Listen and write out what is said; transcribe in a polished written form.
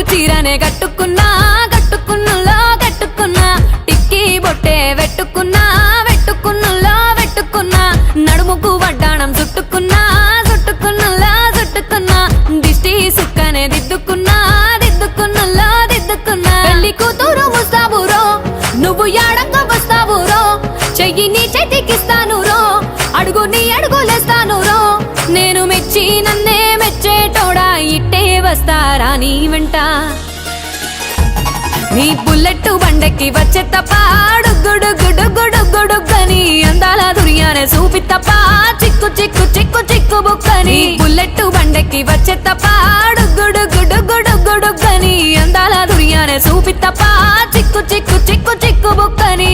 చీరనే కట్టుకున్నా కట్టుకున్నులో కట్టుకున్నా టిక్కీ బొట్టే వెట్టుకున్నా వెట్టుకున్నులో వెట్టుకున్నా నడుముకు వడ్డాణం చుట్టుకున్నా చుట్టుకున్నులో చుట్టుకున్నా దిష్టి సుక్కనే దిద్దుకున్నా దిద్దుకున్నులో దిద్దుకున్నా పెళ్లి కూతురు ముస్తాబురో నువ్వు యాడంగా వస్తావురో చెయ్యి నీ చేతికిస్తాను రో అడుగు నీ అడుగులేస్తాను రో నేను మెచ్చి నన్నే మెచ్చేటోడా ఇట్టే వస్తారా నీ వెంట నీ బుల్లెట్ బండెక్కి వచ్చే తప్ప గుడుగుడుగుడుగుడుగుడుగని అందాల దుర్యానే చూపి తప్ప చిక్కు చిక్కు చిక్కు చిక్కు బుక్కని బుల్లెట్ బండెక్కి వచ్చే తప్ప గుడుగుడుగుడుగుడుగని అందాల దుర్యానే చూపి తప్ప చిక్కు చిక్కు చిక్కు చిక్కు బుక్కని